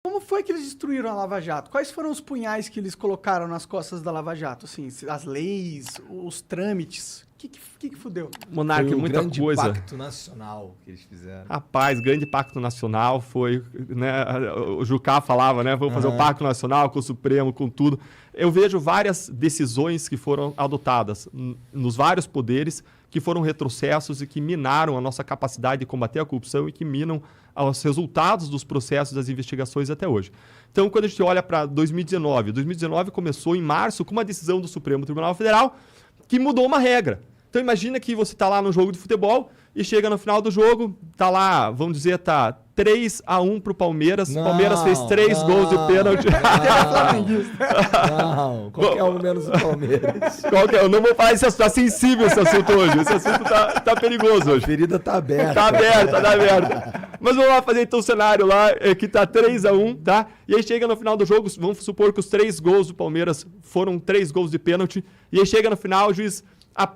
Como foi que eles destruíram a Lava Jato? Quais foram os punhais que eles colocaram nas costas da Lava Jato? Assim, as leis, os trâmites. O que fudeu? Monarca, muita grande coisa. pacto nacional que eles fizeram. Rapaz, grande pacto nacional foi, né, o Jucá falava, né, vamos fazer um pacto nacional com o Supremo, com tudo. Eu vejo várias decisões que foram adotadas nos vários poderes que foram retrocessos e que minaram a nossa capacidade de combater a corrupção e que minam os resultados dos processos das investigações até hoje. Então, quando a gente olha para 2019 começou em março com uma decisão do Supremo Tribunal Federal que mudou uma regra. Então imagina que você está lá no jogo de futebol e chega no final do jogo, tá lá, vamos dizer, tá 3-1 pro Palmeiras. O Palmeiras fez 3 gols de pênalti. Não, qualquer um menos o Palmeiras. Eu não vou falar esse assunto, tá sensível esse assunto hoje. Esse assunto tá perigoso hoje. A ferida tá aberta. Tá aberta. Mas vamos lá fazer então o cenário lá, que tá 3-1, tá? E aí chega no final do jogo, vamos supor que os 3 gols do Palmeiras foram 3 gols de pênalti. E aí chega no final, o juiz,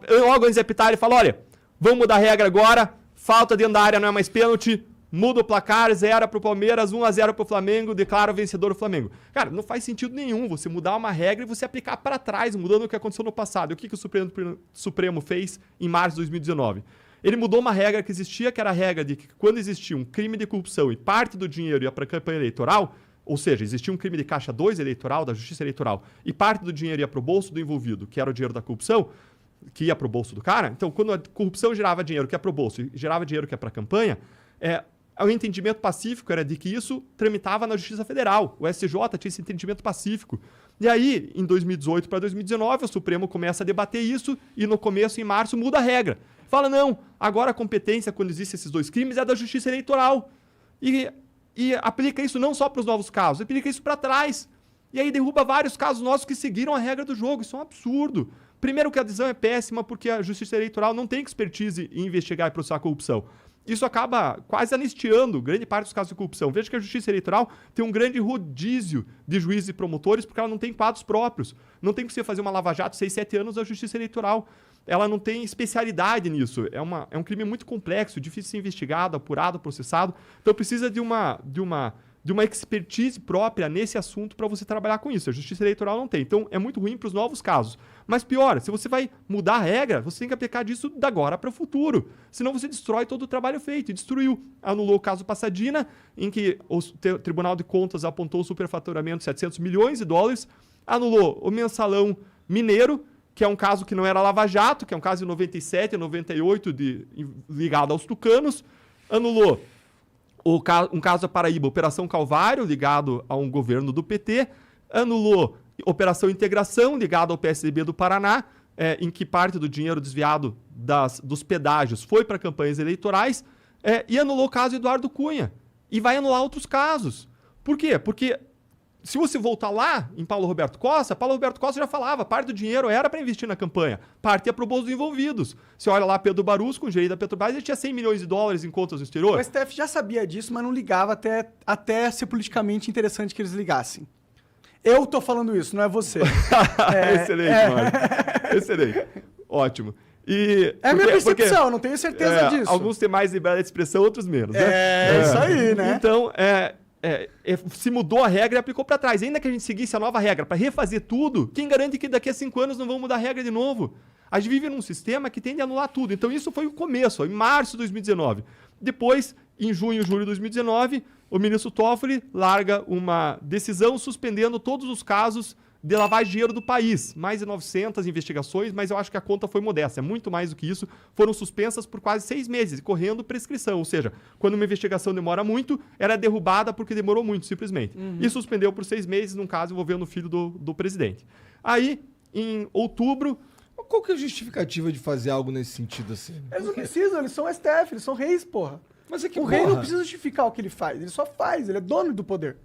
logo antes de apitar, ele fala, olha, vamos mudar a regra agora, falta dentro da área não é mais pênalti, muda o placar, 0 pro Palmeiras, 1-0 pro Flamengo, declara o vencedor o Flamengo. Cara, não faz sentido nenhum você mudar uma regra e você aplicar para trás, mudando o que aconteceu no passado. E o que o Supremo fez em março de 2019? Ele mudou uma regra que existia, que era a regra de que quando existia um crime de corrupção e parte do dinheiro ia para a campanha eleitoral, ou seja, existia um crime de caixa 2 eleitoral, da justiça eleitoral, e parte do dinheiro ia para o bolso do envolvido, que era o dinheiro da corrupção, que ia para o bolso do cara. Então, quando a corrupção gerava dinheiro que é para o bolso e gerava dinheiro que é para a campanha, o entendimento pacífico era de que isso tramitava na Justiça Federal. O STJ tinha esse entendimento pacífico. E aí, em 2018 para 2019, o Supremo começa a debater isso e no começo, em março, muda a regra. Fala, não, agora a competência, quando existem esses 2 crimes, é da Justiça Eleitoral. E aplica isso não só para os novos casos, aplica isso para trás. E aí derruba vários casos nossos que seguiram a regra do jogo. Isso é um absurdo. Primeiro que a decisão é péssima porque a Justiça Eleitoral não tem expertise em investigar e processar a corrupção. Isso acaba quase anistiando grande parte dos casos de corrupção. Veja que a Justiça Eleitoral tem um grande rodízio de juízes e promotores porque ela não tem quadros próprios. Não tem que você fazer uma lava-jato 6, 7 anos da Justiça Eleitoral. Ela não tem especialidade nisso. É um crime muito complexo, difícil de ser investigado, apurado, processado. Então precisa de uma expertise própria nesse assunto para você trabalhar com isso. A Justiça Eleitoral não tem. Então é muito ruim para os novos casos. Mas pior, se você vai mudar a regra, você tem que aplicar disso da agora para o futuro. Senão você destrói todo o trabalho feito. E destruiu. Anulou o caso Passadina, em que o Tribunal de Contas apontou o superfaturamento de 700 milhões de dólares. Anulou o mensalão mineiro, que é um caso que não era Lava Jato, que é um caso de 97 e 98 ligado aos tucanos. Anulou um caso da Paraíba, Operação Calvário, ligado a um governo do PT. Anulou Operação Integração, ligado ao PSDB do Paraná, em que parte do dinheiro desviado dos pedágios foi para campanhas eleitorais. E anulou o caso Eduardo Cunha. E vai anular outros casos. Por quê? Porque se você voltar lá em Paulo Roberto Costa já falava, parte do dinheiro era para investir na campanha, parte ia para o bolso dos envolvidos. Você olha lá, Pedro Barusco, o gerente da Petrobras, ele tinha 100 milhões de dólares em contas no exterior. O STF já sabia disso, mas não ligava até ser politicamente interessante que eles ligassem. Eu tô falando isso, não é você. Excelente, Mário. Excelente. Ótimo. Minha percepção, não tenho certeza disso. Alguns têm mais liberdade de expressão, outros menos. Isso aí, né? Então, se mudou a regra e aplicou para trás. Ainda que a gente seguisse a nova regra para refazer tudo, quem garante que daqui a 5 anos não vão mudar a regra de novo? A gente vive num sistema que tende a anular tudo. Então isso foi o começo, em março de 2019. Depois, em junho e julho de 2019, o ministro Toffoli larga uma decisão suspendendo todos os casos de lavagem de dinheiro do país. Mais de 900 investigações, mas eu acho que a conta foi modesta. É muito mais do que isso. Foram suspensas por quase 6 meses, correndo prescrição. Ou seja, quando uma investigação demora muito, era derrubada porque demorou muito, simplesmente. E suspendeu por 6 meses, num caso envolvendo o filho do presidente. Aí, em outubro... Qual que é a justificativa de fazer algo nesse sentido assim? Eles não precisam, eles são STF, eles são reis, porra. Mas é que o rei não precisa justificar o que ele faz, ele só faz, ele é dono do poder.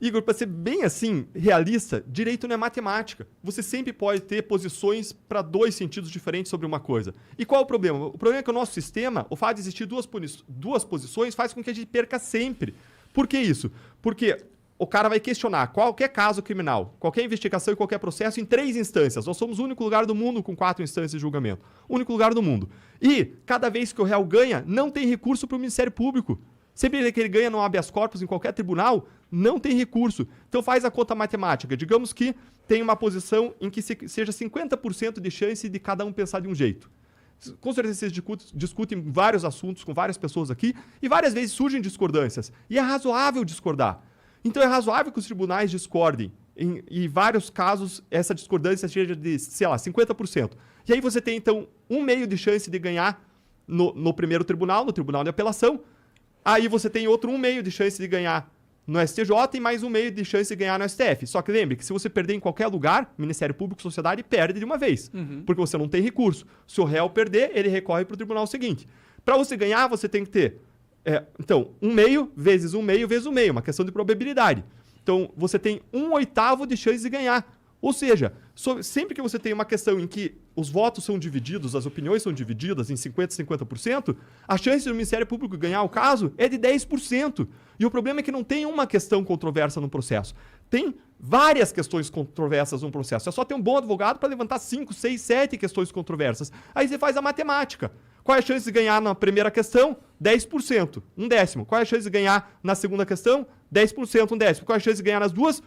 Igor, para ser bem assim, realista, direito não é matemática. Você sempre pode ter posições para 2 sentidos diferentes sobre uma coisa. E qual é o problema? O problema é que o nosso sistema, o fato de existir duas posições, faz com que a gente perca sempre. Por que isso? Porque o cara vai questionar qualquer caso criminal, qualquer investigação e qualquer processo em 3 instâncias. Nós somos o único lugar do mundo com 4 instâncias de julgamento. O único lugar do mundo. E, cada vez que o réu ganha, não tem recurso para o Ministério Público. Sempre que ele ganha no habeas corpus em qualquer tribunal, Não tem recurso. Então faz a conta matemática. Digamos que tem uma posição em que seja 50% de chance de cada um pensar de um jeito. Com certeza vocês discutem vários assuntos com várias pessoas aqui e várias vezes surgem discordâncias. E é razoável discordar. Então é razoável que os tribunais discordem. Em vários casos, essa discordância seja de, sei lá, 50%. E aí você tem, então, 1/2 de chance de ganhar no primeiro tribunal, no tribunal de apelação. Aí você tem outro 1/2 de chance de ganhar no STJ e mais 1/2 de chance de ganhar no STF. Só que lembre que se você perder em qualquer lugar, Ministério Público, sociedade, perde de uma vez. Porque você não tem recurso. Se o réu perder, ele recorre para o tribunal seguinte. Para você ganhar, você tem que ter, então, 1/2 vezes 1/2 vezes 1/2, uma questão de probabilidade. Então, você tem 1/8 de chance de ganhar. Ou seja, sempre que você tem uma questão em que os votos são divididos, as opiniões são divididas em 50% e 50%, a chance do Ministério Público ganhar o caso é de 10%. E o problema é que não tem uma questão controversa no processo. Tem várias questões controversas no processo. É só ter um bom advogado para levantar 5, 6, 7 questões controversas. Aí você faz a matemática. Qual é a chance de ganhar na primeira questão? 10%, 1/10. Qual é a chance de ganhar na segunda questão? 10%, 1/10. Qual é a chance de ganhar nas duas?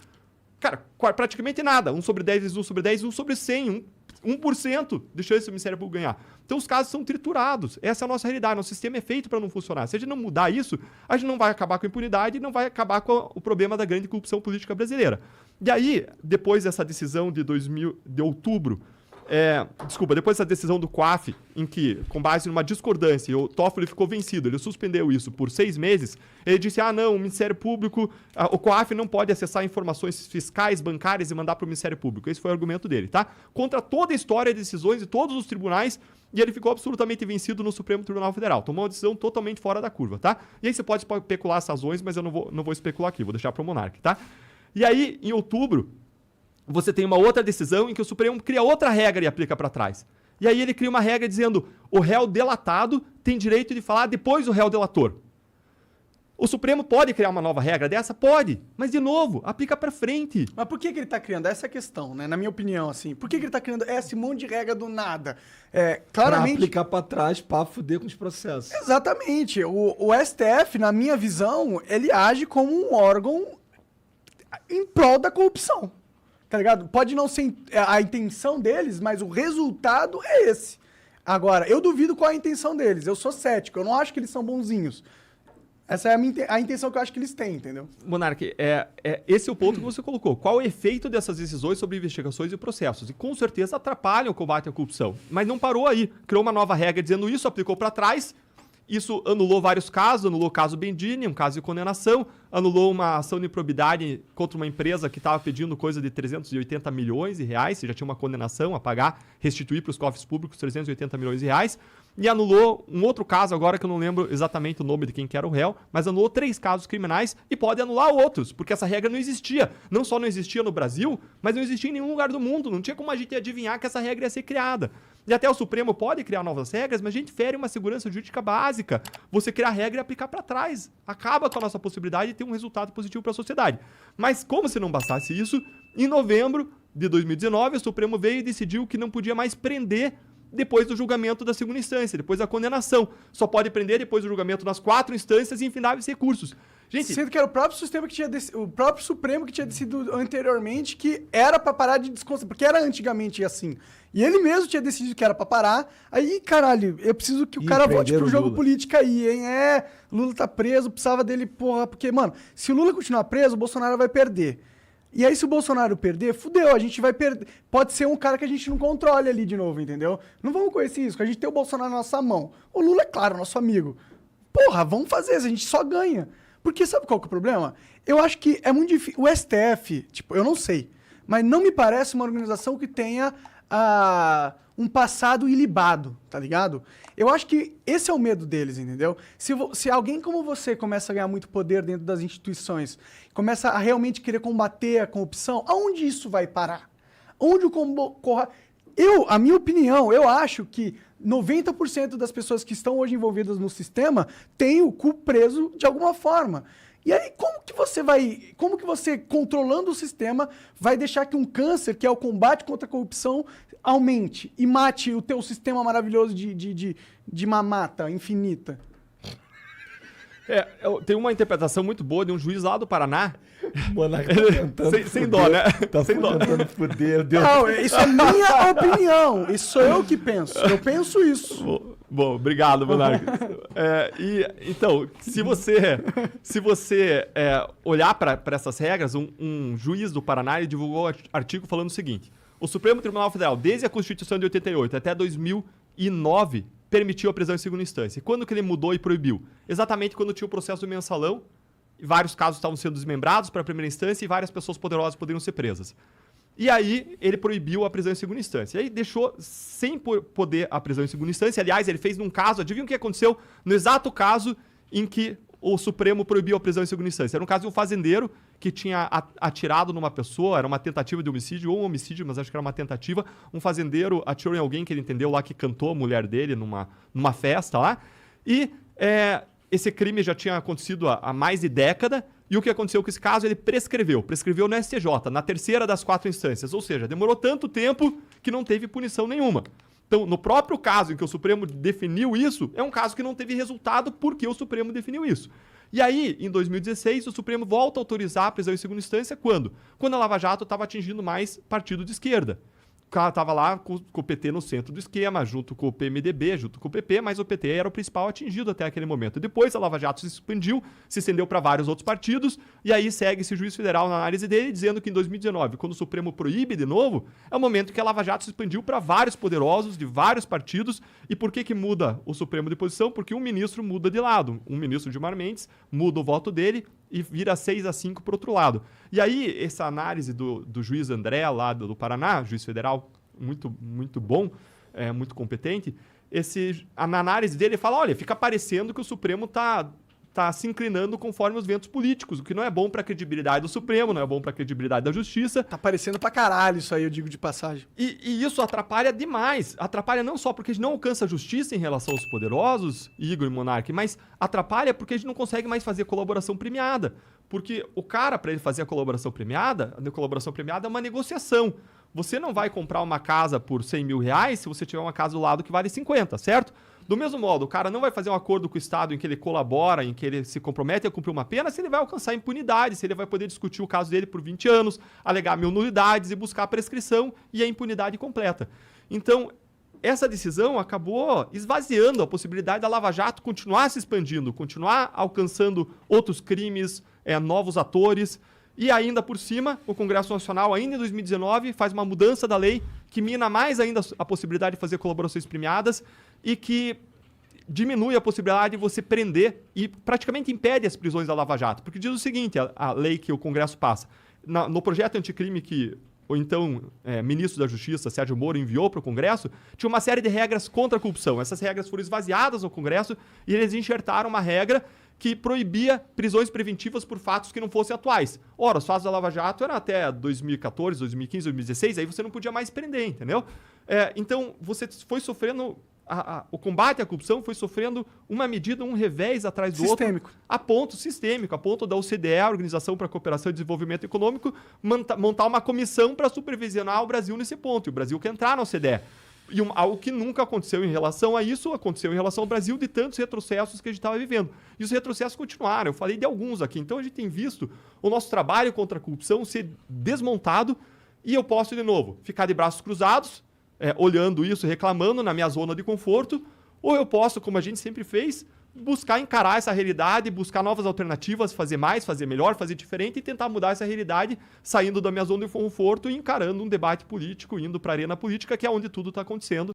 Cara, praticamente nada. 1/10 vezes 1/10, 1/100. 1% de chance do Ministério Público ganhar. Então os casos são triturados. Essa é a nossa realidade. Nosso sistema é feito para não funcionar. Se a gente não mudar isso, a gente não vai acabar com a impunidade e não vai acabar com o problema da grande corrupção política brasileira. E aí, depois dessa decisão de outubro, depois dessa decisão do COAF, em que, com base numa discordância, o Toffoli ficou vencido, ele suspendeu isso por 6 meses, ele disse, não, o Ministério Público, o COAF não pode acessar informações fiscais, bancárias e mandar para o Ministério Público. Esse foi o argumento dele, tá? Contra toda a história de decisões de todos os tribunais, e ele ficou absolutamente vencido no Supremo Tribunal Federal. Tomou uma decisão totalmente fora da curva, tá? E aí você pode especular as razões, mas eu não vou especular aqui, vou deixar para o Monark, tá? E aí, em outubro, você tem uma outra decisão em que o Supremo cria outra regra e aplica para trás. E aí ele cria uma regra dizendo o réu delatado tem direito de falar depois do réu delator. O Supremo pode criar uma nova regra dessa? Pode. Mas, de novo, aplica para frente. Mas por que ele tá criando? Essa é a questão, né? Na minha opinião, assim. Por que ele tá criando esse monte de regra do nada? Claramente... Pra aplicar pra trás, pra fuder com os processos. Exatamente. O STF, na minha visão, ele age como um órgão em prol da corrupção. Tá ligado? Pode não ser a intenção deles, mas o resultado é esse. Agora, eu duvido qual é a intenção deles. Eu sou cético. Eu não acho que eles são bonzinhos. Essa é a intenção que eu acho que eles têm, entendeu? Monark, esse é o ponto que você colocou. Qual o efeito dessas decisões sobre investigações e processos? E com certeza atrapalham o combate à corrupção. Mas não parou aí. Criou uma nova regra dizendo isso, aplicou para trás. Isso anulou vários casos, anulou o caso Bendini, um caso de condenação, anulou uma ação de improbidade contra uma empresa que estava pedindo coisa de 380 milhões de reais, já tinha uma condenação a pagar, restituir para os cofres públicos 380 milhões de reais, e anulou um outro caso agora que eu não lembro exatamente o nome de quem que era o réu, mas anulou 3 casos criminais e pode anular outros, porque essa regra não existia. Não só não existia no Brasil, mas não existia em nenhum lugar do mundo, não tinha como a gente adivinhar que essa regra ia ser criada. E até o Supremo pode criar novas regras, mas a gente fere uma segurança jurídica básica. Você criar regra e aplicar para trás. Acaba com a nossa possibilidade de ter um resultado positivo para a sociedade. Mas como se não bastasse isso, em novembro de 2019, o Supremo veio e decidiu que não podia mais prender depois do julgamento da segunda instância, depois da condenação. Só pode prender depois do julgamento nas 4 instâncias e infindáveis recursos. Gente, sendo que era o próprio o próprio Supremo que tinha decidido anteriormente que era pra parar de desconsiderar, porque era antigamente assim. E ele mesmo tinha decidido que era pra parar. Aí, caralho, eu preciso que o cara volte pro jogo político aí, hein? Lula tá preso, precisava dele, porra, porque, mano, se o Lula continuar preso, o Bolsonaro vai perder. E aí, se o Bolsonaro perder, fudeu, a gente vai perder. Pode ser um cara que a gente não controle ali de novo, entendeu? Não vamos correr esse risco, a gente tem o Bolsonaro na nossa mão. O Lula é, claro, nosso amigo. Porra, vamos fazer isso, a gente só ganha. Porque sabe qual que é o problema? Eu acho que é muito difícil. O STF, tipo, eu não sei, mas não me parece uma organização que tenha um passado ilibado, tá ligado? Eu acho que esse é o medo deles, entendeu? Se alguém como você começa a ganhar muito poder dentro das instituições, começa a realmente querer combater a corrupção, aonde isso vai parar? Onde a minha opinião, eu acho que 90% das pessoas que estão hoje envolvidas no sistema têm o cu preso de alguma forma. E aí, como que você, controlando o sistema, vai deixar que um câncer, que é o combate contra a corrupção, aumente e mate o teu sistema maravilhoso de mamata infinita? Tem uma interpretação muito boa de um juiz lá do Paraná, O Monarca tá tentando sem dó, né? Tá sem dó. tentando foder. Deus. Não, isso é minha opinião. Isso sou eu que penso. Eu penso isso. Bom, obrigado, Monarca. Então, se você olhar para essas regras, um juiz do Paraná ele divulgou um artigo falando o seguinte: o Supremo Tribunal Federal, desde a Constituição de 88 até 2009, permitiu a prisão em segunda instância. E quando que ele mudou e proibiu? Exatamente quando tinha o processo do mensalão, e vários casos estavam sendo desmembrados para a primeira instância e várias pessoas poderosas poderiam ser presas. E aí ele proibiu a prisão em segunda instância. E aí deixou sem poder a prisão em segunda instância. Aliás, ele fez num caso, adivinha o que aconteceu? No exato caso em que o Supremo proibiu a prisão em segunda instância. Era um caso de um fazendeiro que tinha atirado numa pessoa, era uma tentativa de homicídio ou um homicídio, mas acho que era uma tentativa. Um fazendeiro atirou em alguém que ele entendeu lá que cantou a mulher dele numa festa lá. E esse crime já tinha acontecido há mais de década. E o que aconteceu com esse caso? Ele prescreveu no STJ, na terceira das 4 instâncias. Ou seja, demorou tanto tempo que não teve punição nenhuma. Então, no próprio caso em que o Supremo definiu isso, é um caso que não teve resultado porque o Supremo definiu isso. E aí, em 2016, o Supremo volta a autorizar a prisão em segunda instância quando? Quando a Lava Jato estava atingindo mais partido de esquerda. O cara estava lá com o PT no centro do esquema, junto com o PMDB, junto com o PP, mas o PT era o principal atingido até aquele momento. Depois a Lava Jato se expandiu, se estendeu para vários outros partidos, e aí segue esse juiz federal na análise dele, dizendo que em 2019, quando o Supremo proíbe de novo, é o momento que a Lava Jato se expandiu para vários poderosos de vários partidos. E por que muda o Supremo de posição? Porque um ministro muda de lado. Um ministro, Gilmar Mendes, muda o voto dele e vira 6-5 para o outro lado. E aí, essa análise do juiz André, lá do Paraná, juiz federal muito, muito bom, muito competente, na análise dele, ele fala, olha, fica parecendo que o Supremo está se inclinando conforme os ventos políticos, o que não é bom para a credibilidade do Supremo, não é bom para a credibilidade da Justiça. Tá parecendo pra caralho isso aí, eu digo de passagem. E isso atrapalha demais. Atrapalha não só porque a gente não alcança a justiça em relação aos poderosos, Igor e Monark, mas atrapalha porque a gente não consegue mais fazer colaboração premiada. Porque o cara, para ele fazer a colaboração premiada é uma negociação. Você não vai comprar uma casa por 100 mil reais se você tiver uma casa do lado que vale 50, certo? Do mesmo modo, o cara não vai fazer um acordo com o Estado em que ele colabora, em que ele se compromete a cumprir uma pena, se ele vai alcançar impunidade, se ele vai poder discutir o caso dele por 20 anos, alegar 1000 nulidades e buscar a prescrição e a impunidade completa. Então, essa decisão acabou esvaziando a possibilidade da Lava Jato continuar se expandindo, continuar alcançando outros crimes, novos atores. E ainda por cima, o Congresso Nacional, ainda em 2019, faz uma mudança da lei que mina mais ainda a possibilidade de fazer colaborações premiadas e que diminui a possibilidade de você prender e praticamente impede as prisões da Lava Jato. Porque diz o seguinte, a lei que o Congresso passa, no projeto anticrime que o então ministro da Justiça, Sérgio Moro, enviou para o Congresso, tinha uma série de regras contra a corrupção. Essas regras foram esvaziadas no Congresso e eles enxertaram uma regra que proibia prisões preventivas por fatos que não fossem atuais. Ora, os fatos da Lava Jato eram até 2014, 2015, 2016, aí você não podia mais prender, entendeu? Então, você foi sofrendo... O combate à corrupção foi sofrendo uma medida, um revés atrás do outro. A ponto da OCDE, a Organização para a Cooperação e Desenvolvimento Econômico, montar uma comissão para supervisionar o Brasil nesse ponto. E o Brasil quer entrar na OCDE. E algo que nunca aconteceu em relação a isso, aconteceu em relação ao Brasil, de tantos retrocessos que a gente estava vivendo. E os retrocessos continuaram, eu falei de alguns aqui. Então a gente tem visto o nosso trabalho contra a corrupção ser desmontado e eu posso, de novo, ficar de braços cruzados, olhando isso, reclamando na minha zona de conforto, ou eu posso, como a gente sempre fez, buscar encarar essa realidade, buscar novas alternativas, fazer mais, fazer melhor, fazer diferente e tentar mudar essa realidade, saindo da minha zona de conforto e encarando um debate político, indo para a arena política, que é onde tudo está acontecendo.